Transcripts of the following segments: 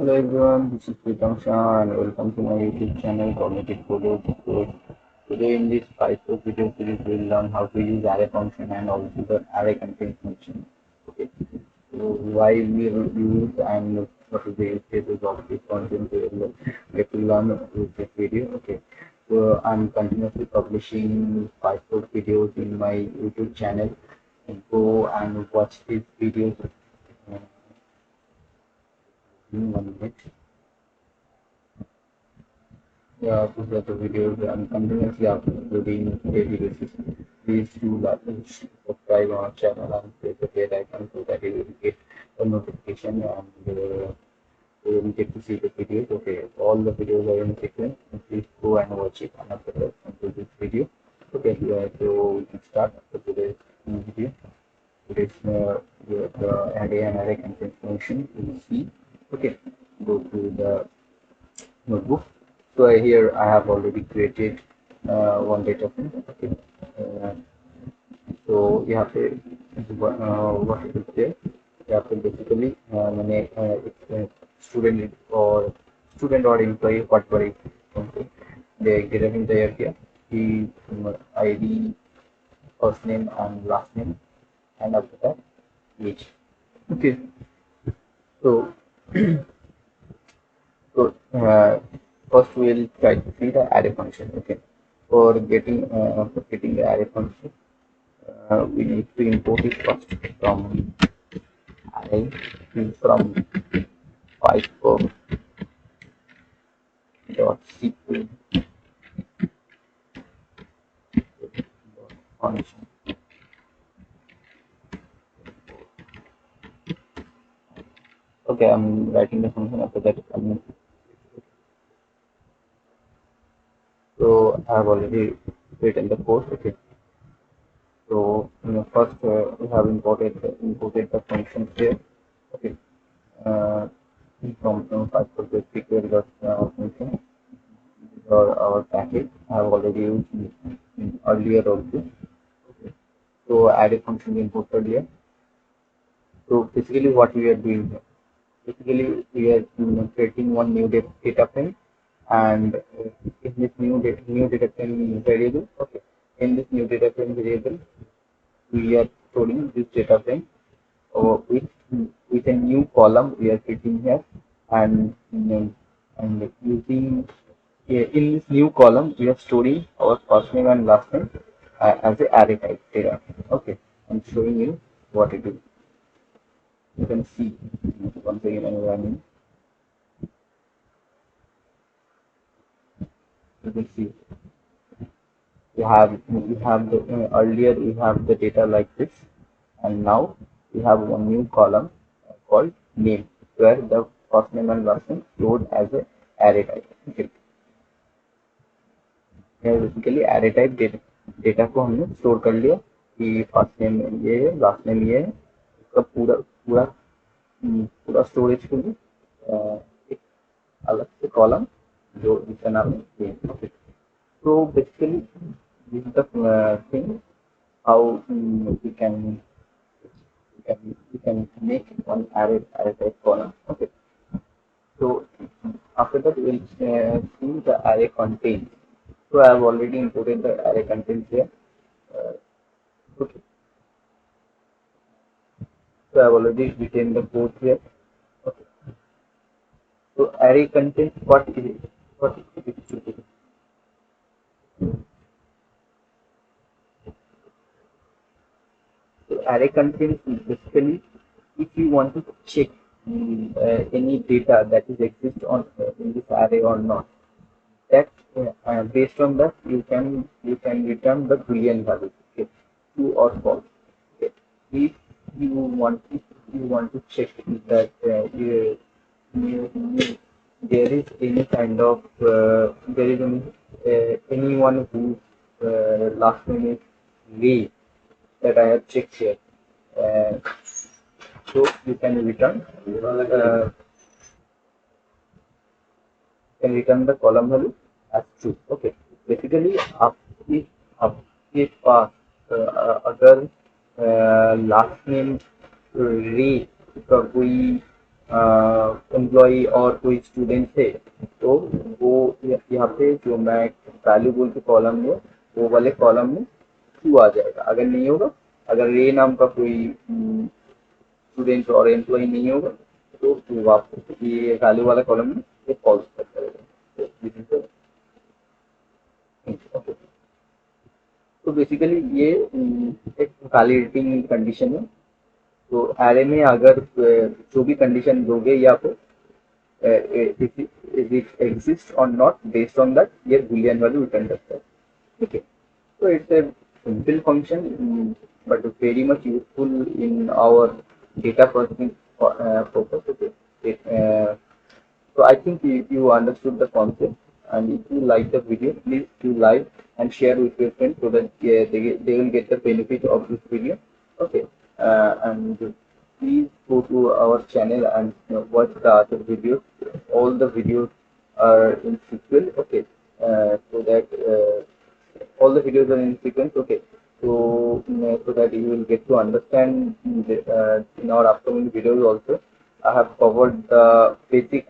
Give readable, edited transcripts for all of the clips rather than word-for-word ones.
Hello everyone, this is Pritam Shah and welcome to my YouTube channel Cognitive Coders. So today in this PySpark video series we will learn how to use array function and also the array content function. Okay. So why we will use and what is the use cases of this function we will get to learn with this video. Okay. So I'm continuously publishing PySpark videos in my YouTube channel. Go and watch these videos in 1 minute. Yeah, these are the videos I'm continuously uploading daily basis. Please do like and subscribe our channel and press the bell icon so that you will get a notification and you will get to see the videos. Okay, all the videos are in sequence. Please go and watch it and after that into this video. Okay, yeah, so we can start after today's video. Today's the array and array content function you will see. Okay, go to the notebook. So here I have already created one data frame. Okay. Uh, so you have to what it is there. You have to basically it's a student or employee whatever it is something they given there here. The ID, first name and last name, and after that age. Okay. So so first we will try to see the array function. Okay, for getting the array function, we need to import it first from array from PySpark dot SQL function. Okay, I'm writing the function after that. So I have already written the code. Okay. So first we have imported the functions here. Okay. Uh, from PySpark SQL function or our package. I have already used earlier also. Okay. So add a function imported here. So basically what we are doing here. Basically we are creating one new data frame and in this new data frame variable. Okay. In this new data frame variable we are storing this data frame with a new column we are creating here and and using in this new column we are storing our first name and last name as a array type data. Okay, I'm showing you what it is. You can see once again I'm running. You can see we have the earlier we have the data like this and now we have one new column called name where the first name and last name stored as a array type. Okay. Basically array type data को हमने store कर लिया कि first name ये है last name ये है इसका पूरा पूरा पूरा स्टोरेज के लिए एक अलग से कॉलम जो जिसका नाम है ये. So basically this is the thing how we can make one array type column. Okay. So after that we'll see the array contains. So I have already imported the array contents here. Uh, okay. So I have already written the code here. Okay. So array contains what is it? What is it? So array contains basically if you want to check any data that is exist on in this array or not. That based on that you can return the boolean value. Okay, true or false. Okay. If you want to check that there is any kind of there is anyone whose last name is Lee that I have checked here. Uh, so you can return the column value as true. Okay. Basically, आपके पास अगर last name रे का कोई employ और कोई student है तो वो यहाँ पे जो मैं वैल्यू बोल के कॉलम में वो वाले कॉलम में ट्रू आ जाएगा। अगर नहीं होगा, अगर रे नाम का कोई स्टूडेंट और एम्प्लॉय नहीं होगा तो वो आपको ये वैल्यू वाला कॉलम में ये फॉल्स कर करेगा। तो बेसिकली ये एक वैलिडेटिंग कंडीशन है। तो एरे में अगर जो भी कंडीशन दोगे या फिर if it exists or not, based on that ये boolean value return करता है। ठीक है, so it's a simple function, but very much useful in our data processing purpose. Okay, so I think you understood the concept, and if you like the video, please do like and share with your friends so that they will get the benefit of this video. Okay, and please go to our channel and watch the other videos. All the videos are in sequel. Okay, so that all the videos are in sequence. Okay, so so that you will get to understand in our upcoming videos also. I have covered the basic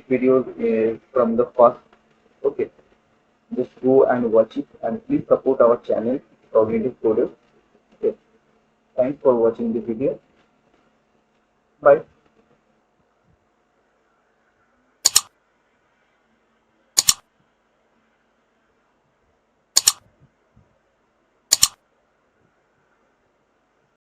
videos from the first. Okay, just go and watch it, and please support our channel, Cognitive Coders. Okay, thanks for watching the video. Bye.